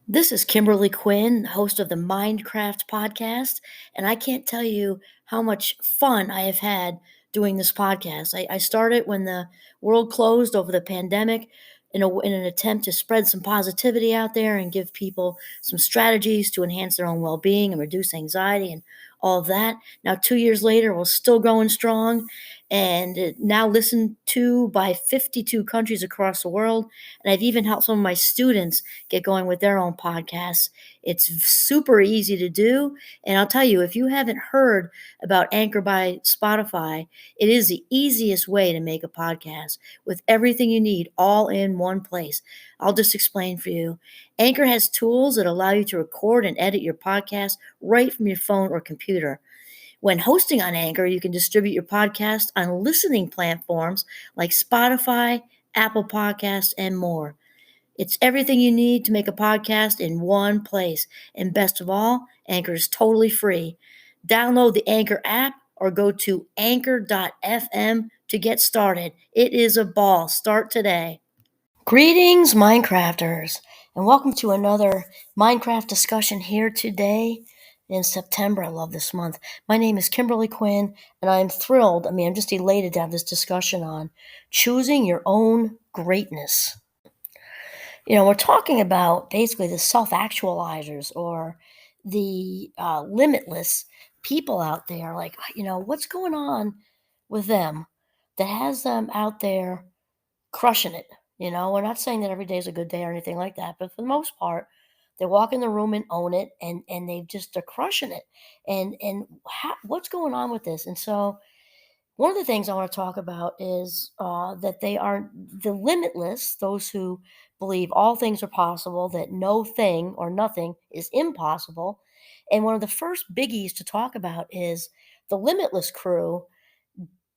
This is Kimberly Quinn, host of the Mindcraft podcast, and I can't tell you how much fun I have had doing this podcast. I started when the world closed over the pandemic in an attempt to spread some positivity out there and give people some strategies to enhance their own well being and reduce anxiety and all of that. Now, 2 years later, we're still going strong and now listened to by 52 countries across the world. And I've even helped some of my students get going with their own podcasts. It's super easy to do. And I'll tell you, if you haven't heard about Anchor by Spotify, it is the easiest way to make a podcast with everything you need all in one place. I'll just explain for you. Anchor has tools that allow you to record and edit your podcast right from your phone or computer. When hosting on Anchor, you can distribute your podcast on listening platforms like Spotify, Apple Podcasts, and more. It's everything you need to make a podcast in one place. And best of all, Anchor is totally free. Download the Anchor app or go to anchor.fm to get started. It is a ball. Start today. Greetings, Minecrafters, and welcome to another Minecraft discussion here today in September. I love this month. My name is Kimberly Quinn, and I'm thrilled. I'm just elated to have this discussion on choosing your own greatness. We're talking about basically the self actualizers or the limitless people out there. Like, what's going on with them that has them out there crushing it? We're not saying that every day is a good day or anything like that, but for the most part, they walk in the room and own it, and they're crushing it. And what's going on with this? And so one of the things I want to talk about is that they are the limitless, those who believe all things are possible, that no thing or nothing is impossible. And one of the first biggies to talk about is the limitless crew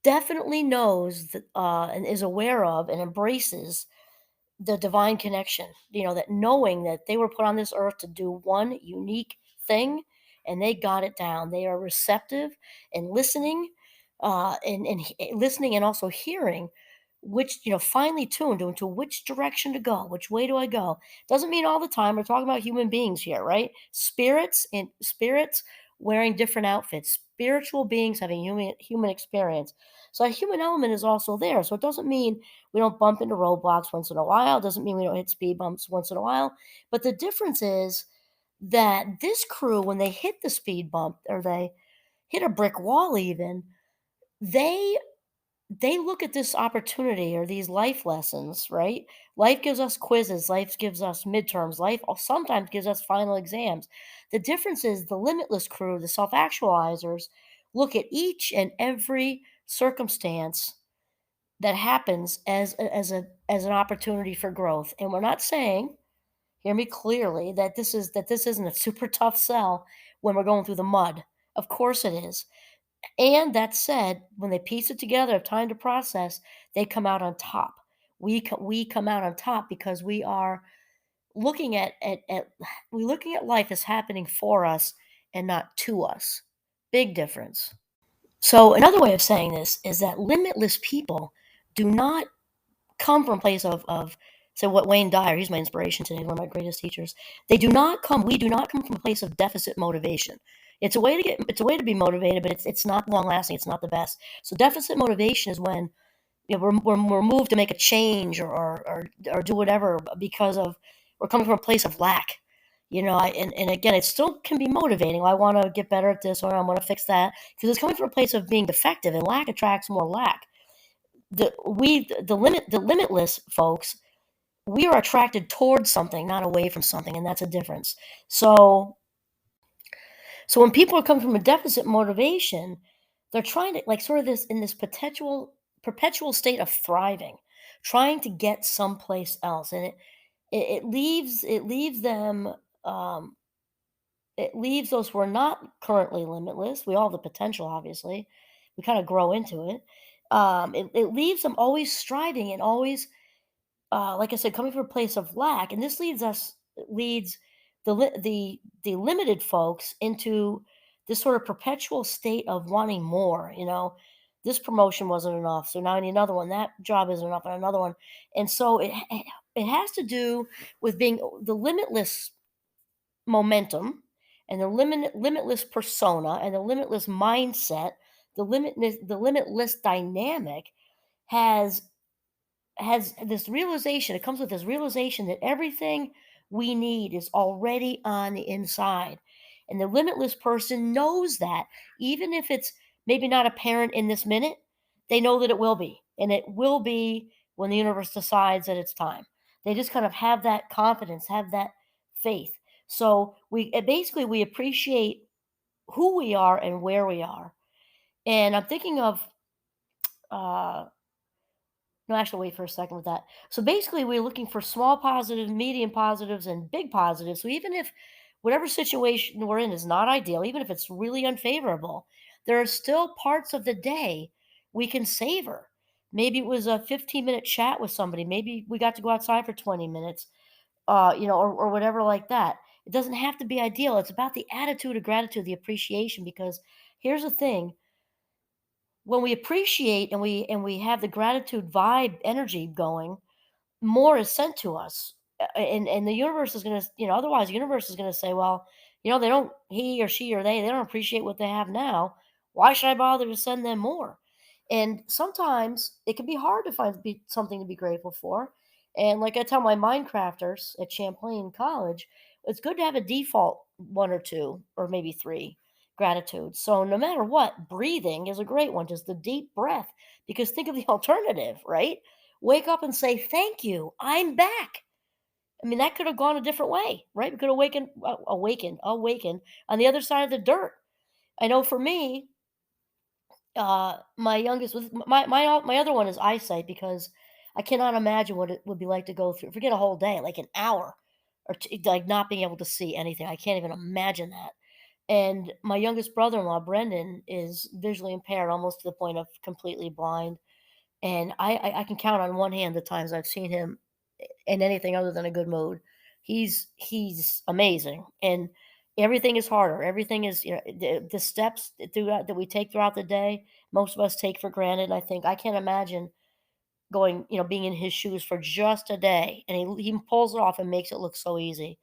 definitely knows that, and is aware of and embraces the divine connection, that knowing that they were put on this earth to do one unique thing and they got it down. They are receptive and listening, listening and also hearing which, finely tuned into which direction to go, which way do I go. Doesn't mean all the time. We're talking about human beings here, right? Spirits wearing different outfits, spiritual beings having human experience. So a human element is also there. So it doesn't mean we don't bump into roadblocks once in a while. Doesn't mean we don't hit speed bumps once in a while. But the difference is that this crew, when they hit the speed bump or they hit a brick wall, even they they look at this opportunity or these life lessons, right? Life gives us quizzes, life gives us midterms, life sometimes gives us final exams. The difference is the limitless crew, the self actualizers, look at each and every circumstance that happens as an opportunity for growth. And we're not saying, hear me clearly, that this isn't a super tough sell when we're going through the mud. Of course it is. And that said, when they piece it together, have time to process, they come out on top. We come out on top because we are looking at we looking at life as happening for us and not to us. Big difference. So another way of saying this is that limitless people do not come from a place of so what Wayne Dyer, he's my inspiration today, one of my greatest teachers. We do not come from a place of deficit motivation. It's a way to be motivated, but it's not long lasting. It's not the best. So deficit motivation is when we're moved to make a change or do whatever because of we're coming from a place of lack. And again, it still can be motivating. I want to get better at this or I want to fix that because it's coming from a place of being defective, and lack attracts more lack. The limitless folks, we are attracted towards something, not away from something, and that's a difference. So when people are coming from a deficit motivation, they're trying to like sort of this in this perpetual state of thriving, trying to get someplace else, and it leaves them, um, it leaves those who are not currently limitless. We all have the potential, obviously. We kind of grow into it. It leaves them always striving and always, like I said, coming from a place of lack, and this leads the limited folks into this sort of perpetual state of wanting more. This promotion wasn't enough, so now I need another one. That job isn't enough, and another one. And so it has to do with being the limitless. momentum and the limitless persona and the limitless mindset, the limitless dynamic has this realization. It comes with this realization that everything we need is already on the inside. And the limitless person knows that, even if it's maybe not apparent in this minute, they know that it will be. And it will be when the universe decides that it's time. They just kind of have that confidence, have that faith. So basically we appreciate who we are and where we are. And I'm thinking of uh no, actually, wait for a second with that. So basically, we're looking for small positives, medium positives, and big positives. So even if whatever situation we're in is not ideal, even if it's really unfavorable, there are still parts of the day we can savor. Maybe it was a 15-minute chat with somebody. Maybe we got to go outside for 20 minutes, or whatever like that. It doesn't have to be ideal. It's about the attitude of gratitude, the appreciation. Because here's the thing: when we appreciate and we have the gratitude vibe energy going, more is sent to us. And the universe is going to, otherwise the universe is going to say, well, they don't, he or she or they don't appreciate what they have now. Why should I bother to send them more? And sometimes it can be hard to find something to be grateful for. And like I tell my Minecrafters at Champlain College, it's good to have a default one or two or maybe three gratitude. So no matter what, breathing is a great one, just the deep breath. Because think of the alternative, right? Wake up and say, "Thank you, I'm back." I mean, that could have gone a different way, right? We could awaken on the other side of the dirt. I know for me, my youngest was my other one is eyesight, because I cannot imagine what it would be like to go through. Forget a whole day, like an hour, like not being able to see anything. I can't even imagine that. And my youngest brother-in-law, Brendan, is visually impaired, almost to the point of completely blind. And I can count on one hand the times I've seen him in anything other than a good mood. He's amazing, and everything is harder. Everything is, the steps throughout that we take throughout the day. Most of us take for granted. And I think I can't imagine going, being in his shoes for just a day, and he pulls it off and makes it look so easy.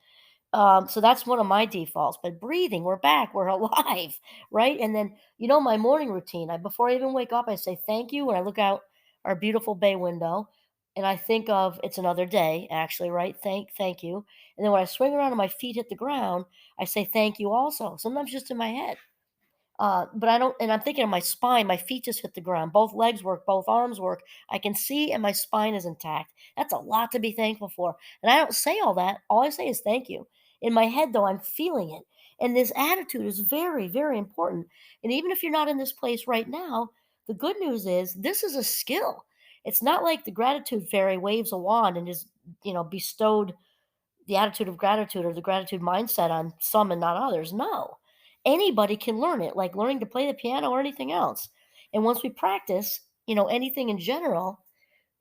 So that's one of my defaults. But breathing, we're back, we're alive, right? And then, my morning routine. Before I even wake up, I say thank you when I look out our beautiful bay window, and I think of it's another day, actually, right? Thank you. And then when I swing around and my feet hit the ground, I say thank you also. Sometimes just in my head. But I don't, and I'm thinking of my spine. My feet just hit the ground. Both legs work, both arms work. I can see, and my spine is intact. That's a lot to be thankful for. And I don't say all that. All I say is thank you. In my head, though, I'm feeling it. And this attitude is very, very important. And even if you're not in this place right now, the good news is this is a skill. It's not like the gratitude fairy waves a wand and is, bestowed the attitude of gratitude or the gratitude mindset on some and not others. No, anybody can learn it, like learning to play the piano or anything else. And once we practice, anything in general,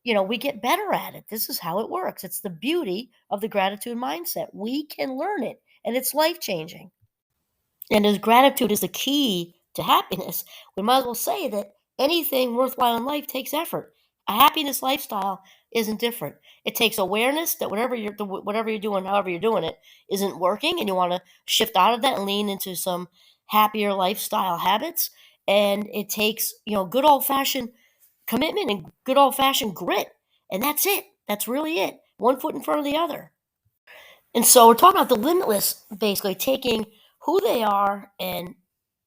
we get better at it. This is how it works. It's the beauty of the gratitude mindset. We can learn it, and it's life changing. And as gratitude is the key to happiness, we might as well say that anything worthwhile in life takes effort. A happiness lifestyle isn't different. It takes awareness that whatever you're doing, however you're doing it, isn't working, and you want to shift out of that and lean into some happier lifestyle habits. And it takes, good old fashioned commitment and good old fashioned grit, and that's it. That's really it. One foot in front of the other. And so we're talking about the limitless, basically taking who they are and,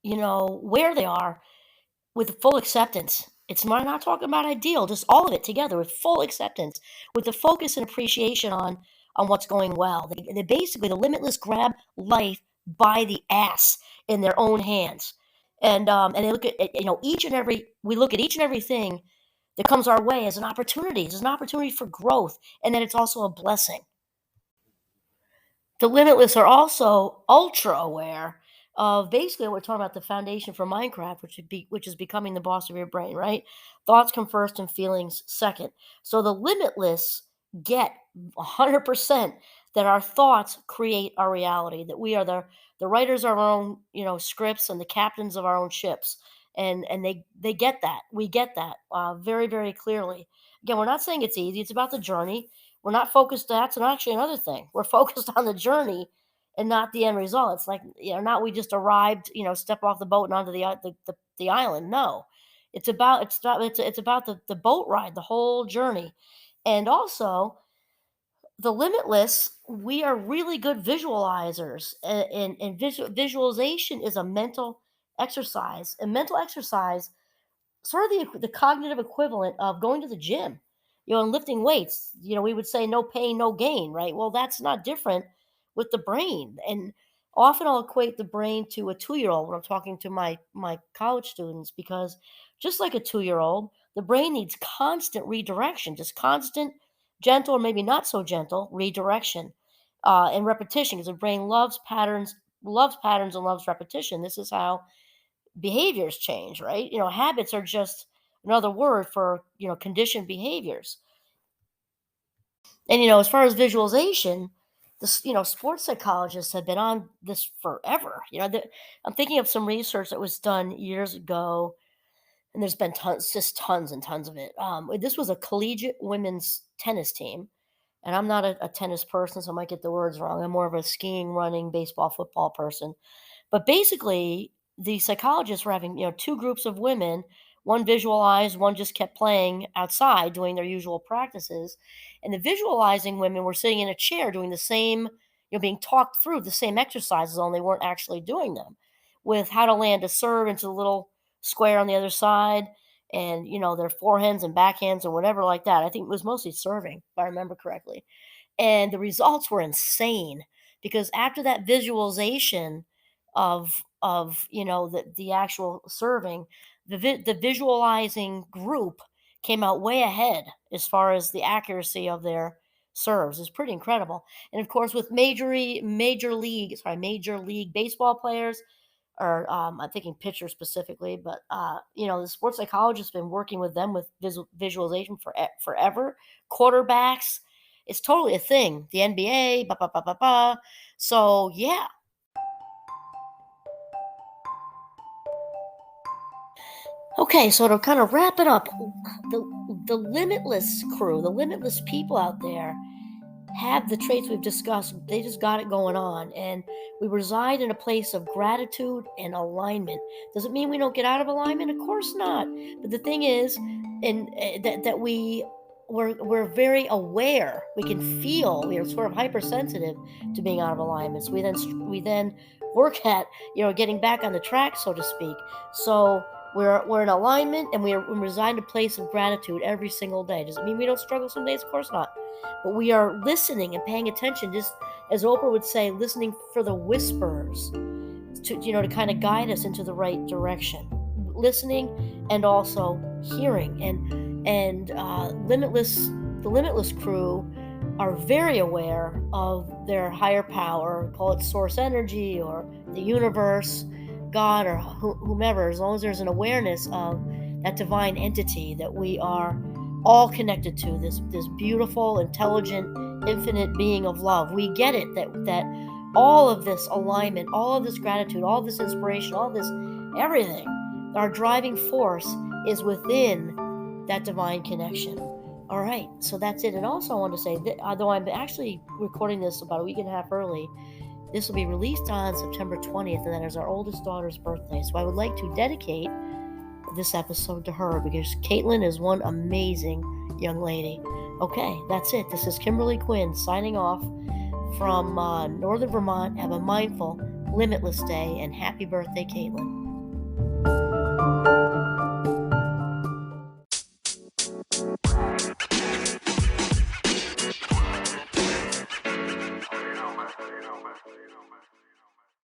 where they are with full acceptance. It's not talking about ideal, just all of it together with full acceptance, with the focus and appreciation on what's going well. They basically, the limitless grab life by the ass in their own hands. And they look at, each and every, we look at each and everything that comes our way as an opportunity. It's an opportunity for growth, and then it's also a blessing. The Limitless are also ultra aware of basically what we're talking about, the foundation for Minecraft, which is becoming the boss of your brain, right? Thoughts come first and feelings second. So the Limitless get 100% that our thoughts create our reality, that we are the writers of our own, scripts, and the captains of our own ships. And they get that. We get that very, very clearly. Again, we're not saying it's easy. It's about the journey. We're not focused. That's actually another thing. We're focused on the journey, and not the end result. It's like, not we just arrived, step off the boat and onto the island. No, it's about the boat ride, the whole journey. And also, the Limitless, we are really good visualizers, and visualization is a mental exercise. And mental exercise, sort of the cognitive equivalent of going to the gym, and lifting weights. We would say no pain, no gain, right? Well, that's not different with the brain. And often I'll equate the brain to a 2-year old when I'm talking to my college students, because just like a 2-year old, the brain needs constant redirection, just constant, gentle or maybe not so gentle redirection, and repetition, because the brain loves patterns and loves repetition. This is how behaviors change, right? Habits are just another word for, conditioned behaviors. And, as far as visualization, sports psychologists have been on this forever. I'm thinking of some research that was done years ago, and there's been tons, just tons and tons of it. This was a collegiate women's tennis team, and I'm not a tennis person, so I might get the words wrong. I'm more of a skiing, running, baseball, football person. But basically, the psychologists were having, two groups of women. One visualized, one just kept playing outside, doing their usual practices. And the visualizing women were sitting in a chair doing the same, being talked through the same exercises, only they weren't actually doing them, with how to land a serve into the little square on the other side, and, their forehands and backhands and whatever like that. I think it was mostly serving, if I remember correctly. And the results were insane, because after that visualization of the actual serving, the visualizing group came out way ahead as far as the accuracy of their serves. Is pretty incredible. And of course, with major league baseball players, or I'm thinking pitchers specifically, but the sports psychologist has been working with them with visualization forever. Quarterbacks, it's totally a thing. The NBA, ba ba ba ba ba. So yeah. Okay, so to kind of wrap it up, the limitless crew, the limitless people out there have the traits we've discussed. They just got it going on. And we reside in a place of gratitude and alignment. Does it mean we don't get out of alignment? Of course not. But the thing is, that we're very aware. We can feel, we are sort of hypersensitive to being out of alignment. So we then work at, getting back on the track, so to speak. So we're in alignment, and we reside in a place of gratitude every single day. Does it mean we don't struggle some days? Of course not. But we are listening and paying attention, just as Oprah would say, listening for the whispers to kind of guide us into the right direction. Listening and also hearing. And the Limitless crew are very aware of their higher power, call it source energy or the universe, God, or whomever. As long as there's an awareness of that divine entity that we are all connected to, this beautiful, intelligent, infinite being of love. We get it, that all of this alignment, all of this gratitude, all of this inspiration, all of this everything, our driving force is within that divine connection. All right, so that's it. And also, I want to say that although I'm actually recording this about a week and a half early, this will be released on September 20th, and that is our oldest daughter's birthday. So I would like to dedicate this episode to her, because Caitlin is one amazing young lady. Okay, that's it. This is Kimberly Quinn signing off from Northern Vermont. Have a mindful, limitless day, and happy birthday, Caitlin.